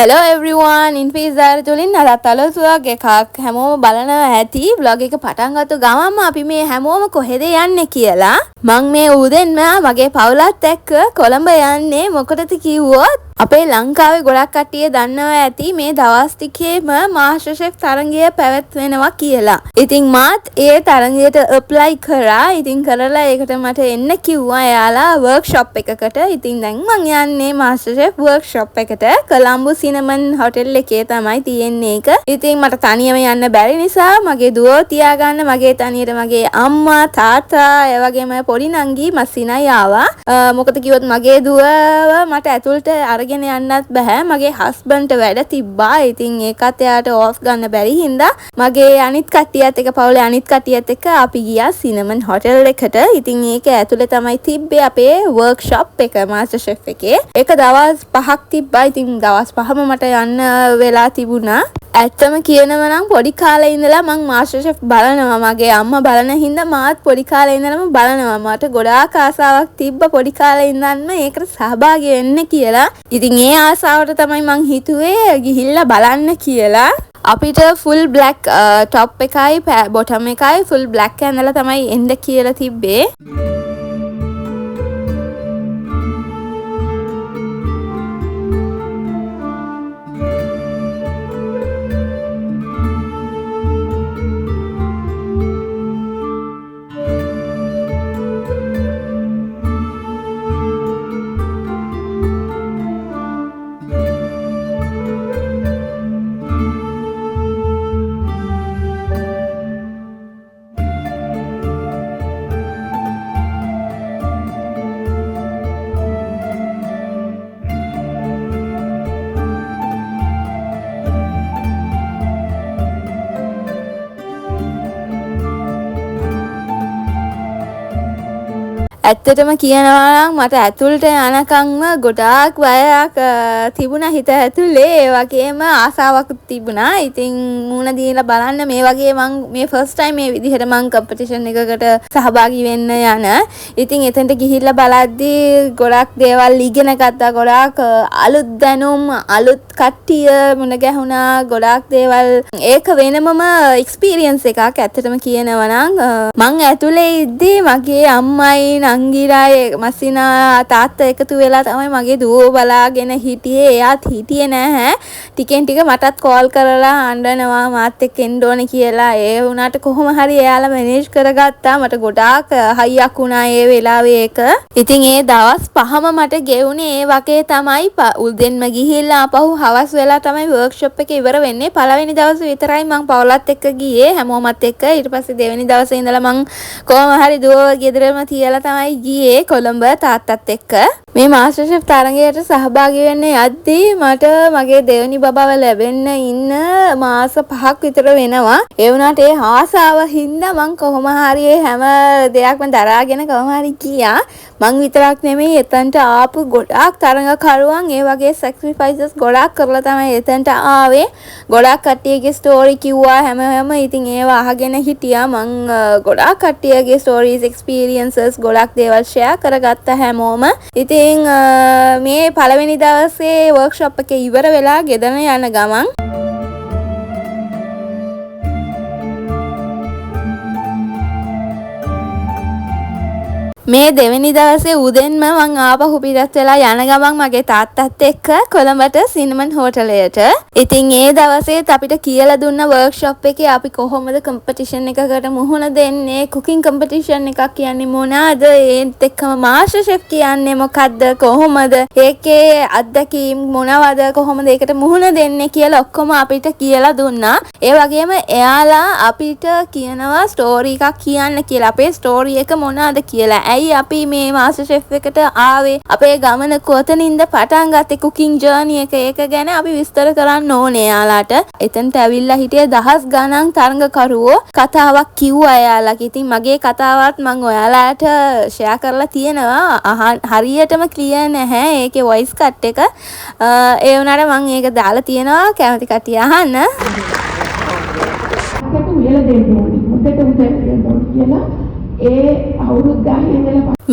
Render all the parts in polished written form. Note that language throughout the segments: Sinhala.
Hello everyone, ඉන්ෆීසර් තුලින් අදත් අලුත් vlog එකක් හැමෝම බලනවා ඇති. vlog එක පටන් ගත්ත ගමන්ම අපි මේ හැමෝම කොහෙද යන්නේ කියලා. මං මේ උදෙන්ම මගේ පවුලත් එක්ක කොළඹ යන්නේ. මොකටද කිව්වොත් අපේ ලංකාවේ ගොඩක් කට්ටිය දන්නවා ඇති මේ දවස් ටිකේම මාස්ටර් ෂෙෆ් තරඟය පැවැත්වෙනවා කියලා. ඉතින් මාත් ඒ තරඟයට ඇප්ලයි කරා. ඉතින් කරලා ඒකට මට එන්න කිව්වා එයාලා වර්ක්ෂොප් එකකට. ඉතින් දැන් මං යන්නේ මාස්ටර් ෂෙෆ් වර්ක්ෂොප් එකට. කොළඹ සිනමන් හොටෙල් එකේ තමයි තියෙන්නේ ඒක. ඉතින් මට තනියම යන්න බැරි නිසා මගේ දුව තියාගන්න මගේ තනියට මගේ අම්මා තාත්තා ඒ වගේම පොඩි නංගි මස්සිනයි ආවා. මොකද කිව්වොත් මගේ දුවව මට ඇතුළට අරගෙන යන්නත් බෑ. මගේ හස්බන්ඩ්ට වැඩ තිබ්බා. ඉතින් ඒකත් එයාට ඕෆ් ගන්න බැරි හින්දා මගේ අනිත් කට්ටියත් එක්ක පවුලේ අනිත් කට්ටියත් එක්ක අපි ගියා සිනමන් හොටෙල් එකට. ඉතින් ඒක ඇතුළේ තමයි තිබ්බේ අපේ වර්ක්ෂොප් එක මාස්ටර් ෂෙෆ් එකේ. ඒක දවස් 5ක් තිබ්බා. ඉතින් දවස් 5ම මට යන්න වෙලා තිබුණා. ඇත්තම කියනවා නම් පොඩි කාලේ ඉඳලා මං මාස්ටර් ෂෙෆ් බලනවා. මගේ අම්මා බලන හින්දා මාත් පොඩි කාලේ ඉඳලම බලනවා. මට ගොඩාක් ආසාවක් තිබ්බ පොඩි කාලේ ඉඳන්ම ඒකට සහභාගී වෙන්න කියලා. ඉතින් ඒ ආසාවට තමයි මං හිතුවේ ගිහිල්ලා බලන්න කියලා. අපිට ෆුල් බ්ලැක් টොප් එකයි බොටම් එකයි ෆුල් බ්ලැක් ඇඳලා තමයි එන්න කියලා තිබ්බේ. ඇත්තටම කියනවා නම් මට ඇතුළට යනකම්ම ගොඩාක් බයක් තිබුණා හිත ඇතුලේ. ඒ වගේම ආසාවක් තිබුණා. ඉතින් මුණ දීලා බලන්න මේ වගේ මං මේ ෆස්ට් ටයිම් මේ විදිහට මං කම්පිටිෂන් එකකට සහභාගී වෙන්න යන. ඉතින් එතනට ගිහිල්ලා බලද්දී ගොඩක් දේවල් ඉගෙන ගත්තා. ගොඩාක් අලුත් දැනුම් අලුත් කට්ටිය මුණ ගැහුණා. ගොඩාක් දේවල් ඒක වෙනමම එක්ස්පීරියන්ස් එකක්. ඇත්තටම කියනවා නම් මං ඇතුලේ ඉද්දී මගේ අම්මයි නංගිරායි මස්සිනා තාත්තා එකතු වෙලා තමයි මගේ දුව බලාගෙන හිටියේ. එයාත් හිටියේ නැහැ. ටිකෙන් ටික මටත් කෝල් කරලා අඬනවා මාත් එක්ක එන්න ඕනේ කියලා. ඒ වුණාට කොහොම හරි එයාලා මැනේජ් කරගත්තා. මට ගොඩාක් හයියක් වුණා ඒ වෙලාවේ ඒක. ඉතින් ඒ දවස් 5ම මට ගෙවුනේ ඒ වගේ තමයි. උදෙන්ම ගිහිල්ලා ආපහු හවස් වෙලා තමයි වර්ක්ෂොප් එක ඉවර වෙන්නේ. පළවෙනි දවසේ විතරයි මං පවුලත් එක්ක ගියේ හැමෝමත් එක්ක. ඊට පස්සේ දෙවෙනි දවසේ ඉඳලා මං කොහොම හරි දුව ගෙදරම තියලා තමයි ගියේ කොළඹ තාත්තත් එක්ක. මේ මාස්ටර් ෂෙෆ් තරඟයට සහභාගී වෙන්න යද්දී මට මගේ දෙවෙනි බබව ලැබෙන්න ඉන්න මාස 5ක් විතර වෙනවා. ඒ වුණාට ඒ ආසාව හින්දා මං කොහොම හරි හැම දෙයක්ම දරාගෙන කොහොම හරි ගියා. මං විතරක් නෙමෙයි එතනට ආපු ගොඩාක් තරඟකරුවන් ඒ වගේ සැක්‍රිෆයිසස් ගොඩාක් කරලා තමයි එතනට ආවේ. ගොඩාක් කට්ටියගේ ස්ටෝරි කිව්වා හැම ඉතින් ඒවා අහගෙන හිටියා. මං ගොඩාක් කට්ටියගේ ස්ටෝරීස් එක්ස්පීරියන්සස් ගොඩාක් දේවල් ෂෙයා කරගත්තා හැමෝම. ඉතින් මේ පළවෙනි දවසේ වර්ක්ෂොප් එකේ ඉවර වෙලා ගෙදර යන ගමන් මේ දෙවෙනි දවසේ උදෙන්ම මං ආපහු පිටත් වෙලා යන ගමන් මගේ තාත්තත් එක්ක කොළඹට සිනමන් හෝටලයට. ඉතින් ඒ දවසේත් අපිට කියලා දුන්න වර්ක්ෂොප් එකේ අපි කොහොමද කම්පිටිෂන් එකකට මුහුණ දෙන්නේ, කුකින් කම්පිටිෂන් එකක් කියන්නේ මොනවාද, ඒත් එක්කම මාස්ටර් ෂෙෆ් කියන්නේ මොකද්ද, කොහොමද ඒකේ අත්දැකීම් මොනවද, කොහොමද ඒකට මුහුණ දෙන්නේ කියලා ඔක්කොම අපිට කියලා දුන්නා. ඒ වගේම එයාලා අපිට කියනවා ස්ටෝරි එකක් කියන්න කියලා. අපේ ස්ටෝරි එක මොනවාද කියලා. ඇයි අපි මේ මාස්ටර් ෂෙෆ් එකට ආවේ, අපේ ගමන කොතනින්ද පටන් ගත්තේ, කුකින් ජර්නි එක ඒක ගැන අපි විස්තර කරන්න ඕනේ එයාලාට. එතනට ඇවිල්ලා හිටියේ දහස් ගණන් තරඟකරුවෝ කතාවක් කිව්වා එයාලා. ඉතින් මගේ කතාවත් මම ඔයාලාට ෂෙයා කරලා තියෙනවා. හරියටම ක්ලියර් නැහැ ඒකේ වොයිස් කට් එක. ඒ වුණාට මම ඒක දාලා තියෙනවා කැමති කට්ටිය අහන්න.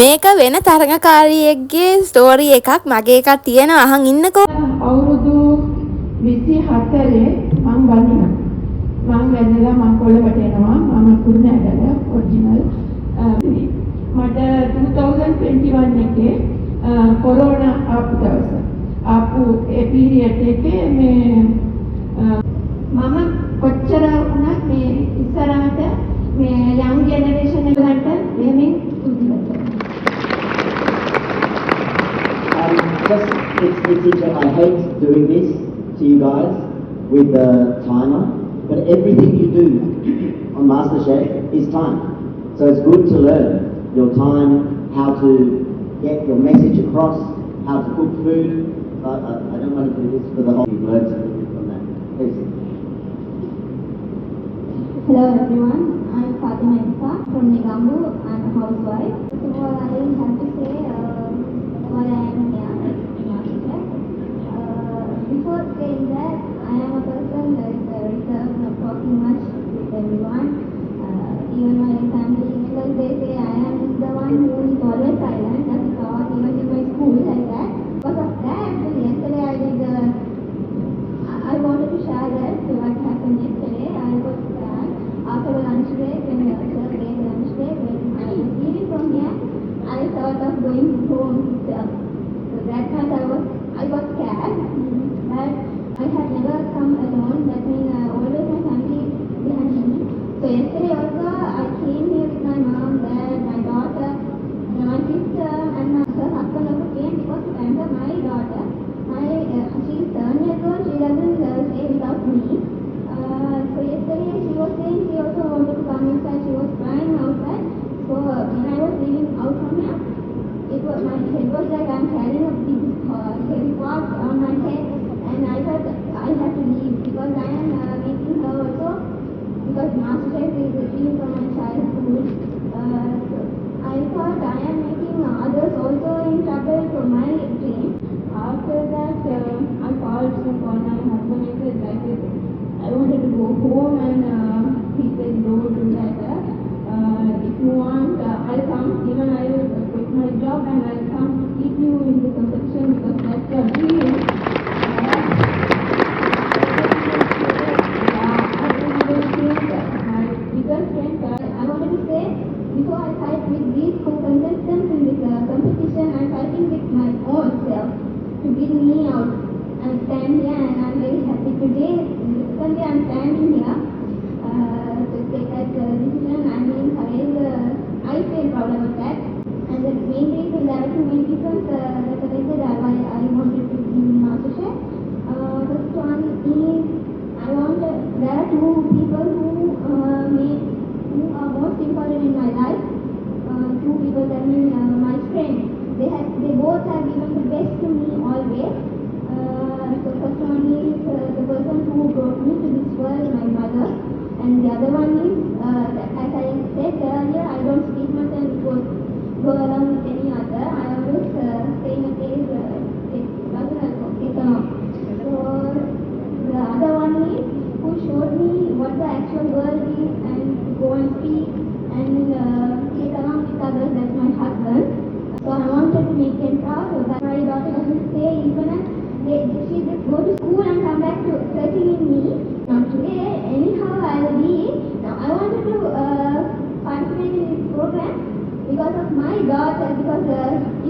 මේක වෙන තරඟකාරියෙක්ගේ ස්ටෝරි එකක්. මගේ එකක් තියෙනවා අහන් ඉන්නකෝ. අවුරුදු 24 මං බඳිනවා. මං වැදලා මං කොළඹට එනවා. මම කුරුණෑගල ඔරිජිනල්. මට 2021 එකේ කොරෝනා ආපු දවස ආපු ඒ පීරියඩ් එකේ මේ මම කොච්චර වුණත් මේ ඉස්සරහට මේ යම් ජෙනරේෂන් එකකට මෙහෙමින් I hate doing this to you guys with the timer, but everything you do on MasterChef is time. So it's good to learn your time, how to get your message across, how to cook food. I don't want to do this for the whole. You've learned something from that. Please. Hello everyone, I'm Fatima Ifa from Negambu. I'm a housewife. So I have to say why I am here at MasterChef. Before saying that, I am a person that is reserved, not talking much with everyone. Even my family members, they say I am the one who is always silent. That's a thought, even in my school like that. Because of that, yesterday I did. I wanted to share that what happened yesterday. I was after the lunch break, when we observed the lunch break, when I was leaving from here, I thought of going home itself. So that time I was scared, but I had never come alone. That means always my family behind me. So yesterday also I came here with my mom, dad, my daughter, my sister, and my husband also came because to pamper my daughter. She's 7 years old. She doesn't stay without me. So yesterday she was saying she also wanted to come inside. She was crying outside. So when I was leaving out from here, my head was like I'm carrying a big heavy pot on my head, and I thought I had to leave because I am making her also, because MasterChef is a dream from my childhood. So I thought I am making others also in trouble for my dream. After that, I called my husband and said like this. I wanted to go home, and he said, don't do that. If you want, I'll come. Even I will quit my job and I'll come to keep you in the protection because that's your dream. My biggest strength, I wanted to say, before I fight with these contestants in this competition, I'm fighting with my own self to get me out and stand here, and I'm very happy today. Recently I'm standing here to take that decision. I mean, I feel proud about that. And the main reason, there are two main reasons that why I wanted to be in MasterChef. First one is, there are two people who are most important in my life. Two people, that mean my friends. They both have given the best to me always. So first one is the person who brought me to this world, my mother, and the other one is, as I said earlier, I don't speak much and go along with any other. I always stay in a place, take them off. So the other one is who showed me what the actual world is and to go and speak and get along with others. That's my husband. So I wanted to make him proud so that my daughter doesn't stay even at she just go to school and come back to searching in me. Now today, anyhow I will be. Now I wanted to participate in this program because of my daughter. Because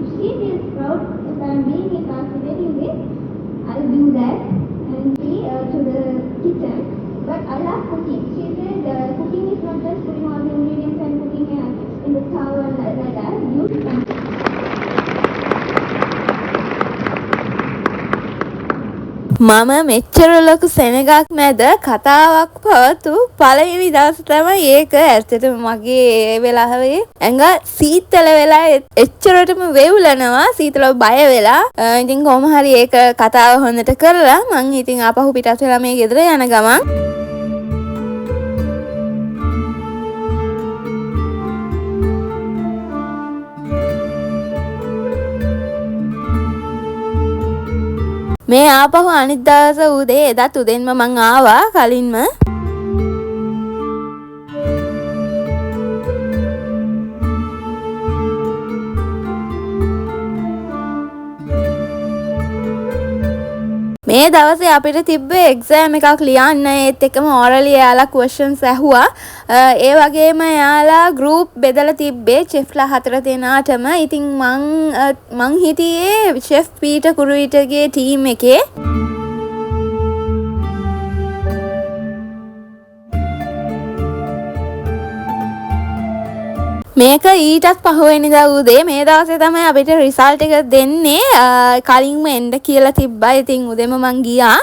if she feels proud if I am being participating in this, I will do that and be to the kitchen. But I love cooking. She said cooking is not just putting all the ingredients and cooking in the stove and like that. මම මෙච්චර ලොකු සෙනගක් මැද කතාවක් පවතු පළවෙනි දවස තමයි ඒක. ඇත්තටම මගේ ඒ වෙලාවේ ඇඟ සීතල වෙලා එච්චරටම වෙවුලනවා, සීතල බය වෙලා. ඉතින් කොහොම හරි ඒක කතාව හොඳට කරලා මං ඉතින් ආපහු පිටත් වෙලා මේ ගෙදර යන ගමන් මේ ආපහු අනිත් දවස උදේ එදත් උදෙන්ම මං ආවා කලින්ම. මේ දවසේ අපිට තිබ්බේ එක්සෑම් එකක් ලියන්න. ඒත් එක්කම ඕරලි එයාලා ක්වෙස්චන්ස් ඇහුවා. ඒ වගේම එයාලා ගෲප් බෙදලා තිබ්බේ චෙෆ්ලා 4 දෙනාටම. ඉතින් මං හිටියේ චෙෆ් පීටර් කුරුවිටගේ ටීම් එකේ. මේක ඊටත් පහුවෙනිදා උදේ මේ දවසේ තමයි අපිට රිසල්ට් එක දෙන්නේ. කලින්ම එන්න කියලා තිබ්බා. ඉතින් උදේම මං ගියා.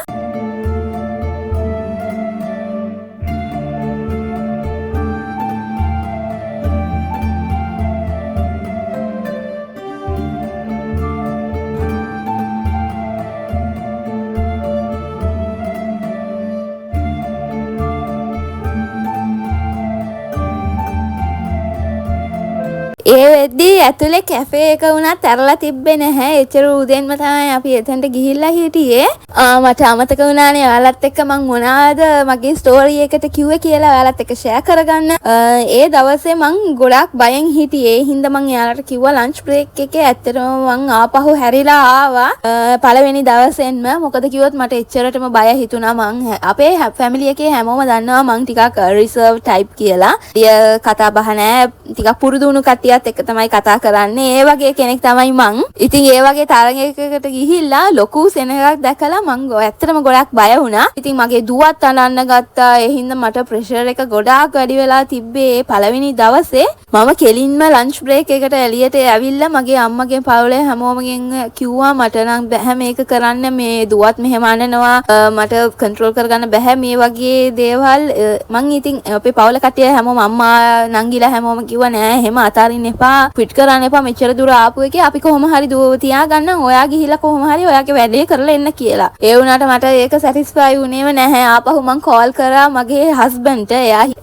ඒ වෙද්දී ඇතුලේ කැෆේ එක වුණත් ඇරලා තිබ්බේ නැහැ. එච්චර උදේන්ම තමයි අපි එතනට ගිහිල්ලා හිටියේ. මට අමතක වුණානේ ඔයාලත් එක්ක මං මොනවාද මගේ ස්ටෝරි එකට කිව්වේ කියලා ඔයාලත් එක්ක ෂෙයා කරගන්න. ඒ දවසේ මං ගොඩක් බයෙන් හිටියේ. ඒ හින්දා මං එයාලට කිව්වා ලන්ච් බ්‍රේක් එකේ ඇත්තටම මං ආපහු හැරිලා ආවා. පළවෙනි දවසෙන්ම මොකද කිව්වොත් මට එච්චරටම බය හිතුණා. මං අපේ ෆැමිලි එකේ හැමෝම දන්නවා මං ටිකක් රිසර්ව් ටයිප් කියලා. කතා බහ නැහැ. ටිකක් පුරුදු වුණු කට්ටිය එක තමයි කතා කරන්නේ. ඒ වගේ කෙනෙක් තමයි මං. ඉතින් ඒ වගේ තරඟයකට ගිහිල්ලා ලොකු සෙනඟක් දැකලා මං ඇත්තටම ගොඩක් බය වුණා. ඉතින් මගේ දුවත් අනන්න ගත්තා. ඒ හින්දා මට ප්‍රෙෂර් එක ගොඩාක් වැඩි වෙලා තිබ්බේ. පළවෙනි දවසේ මම කෙලින්ම ලන්ච් බ්‍රේක් එකට එළියට ඇවිල්ලා මගේ අම්මගේ පවුලේ හැමෝමගෙන් කිව්වා මට නම් බෑ මේක කරන්න. මේ දුවත් මෙහෙම අනනවා. මට කන්ට්‍රෝල් කරගන්න බෑ මේ වගේ දේවල්. මං ඉතින් අපේ පවුල කට්ටිය හැමෝම අම්මා නංගිලා හැමෝම කිව්වා නෑ එහෙම අතාරින්න එපා, ක්විට් කරන්න එපා, මෙච්චර දුර ආපු එකේ අපි කොහොම හරි දුව තියාගන්න, ඔයා ගිහිල්ලා කොහොම හරි ඔයාගේ වැඩේ කරලා එන්න කියලා. ඒ වුණාට මට ඒක සැටිස්ෆයි වුණේම නැහැ. ආපහු මං කෝල් කරා මගේ හස්බන්ඩ්ට.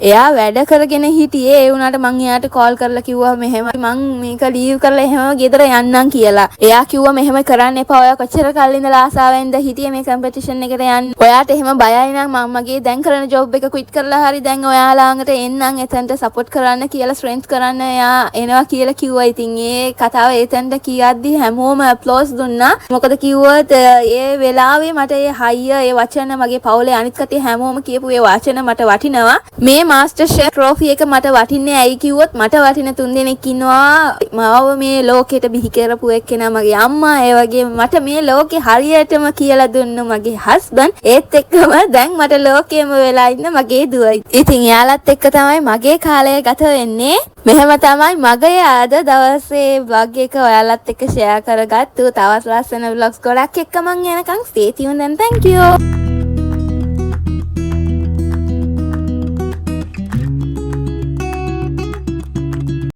එයා වැඩ කරගෙන හිටියේ. ඒ වුණාට මං එයාට කෝල් කරලා කිව්වා මෙහෙම මං මේක ලීව් කරලා එහෙම ගෙදර යන්නම් කියලා. එයා කිව්වා මෙහෙම කරන්න එපා, ඔයා කොච්චර කල් ඉඳලා ආසාවෙන්ද හිටියේ මේ කම්පිටිෂන් එකට යන්න. ඔයාට එහෙම බයයි නම් මම මගේ දැන් කරන ජොබ් එක ක්විට් කරලා හරි දැන් ඔයාලා ළඟට එන්නම්, එතනට සපෝට් කරන්න කියලා, ස්ට්‍රෙන්ත් කරන්න එයා එනවා කියලා කිව්වා. ඉතින් ඒ කතාව එතනට කියද්දි හැමෝම අප්ලෝස් දුන්නා. මොකද කිව්වොත් ඒ වෙලාවේ මට ඒ හයිය ඒ වචන මගේ පවුලේ අනිත් කටේ හැමෝම කියපු ඒ වචන මට වටිනවා. මේ මාස්ටර් ෂෙෆ් ට්‍රොෆි එක මට වටින්නේ ඇයි කිව්වොත් මට වටින 3 දෙනෙක් ඉන්නවා. මාව මේ ලෝකෙට බිහි කරපු එක්කෙනා මගේ අම්මා. ඒ වගේම මට මේ ලෝකේ හරියටම කියලා දුන්න මගේ හස්බන්ඩ්. ඒත් එක්කම දැන් මට ලෝකෙම වෙලා ඉන්න මගේ දුව. ඉතින් එයාලත් එක්ක තමයි මගේ කාලය ගත වෙන්නේ. මෙහෙම තමයි මගේ අද දවසේ vlog එක ඔයාලත් එක්ක share කරගත්තු. තවත් ලස්සන vlogs ගොඩක් එක්ක මං යනකම් stay tuned and thank you.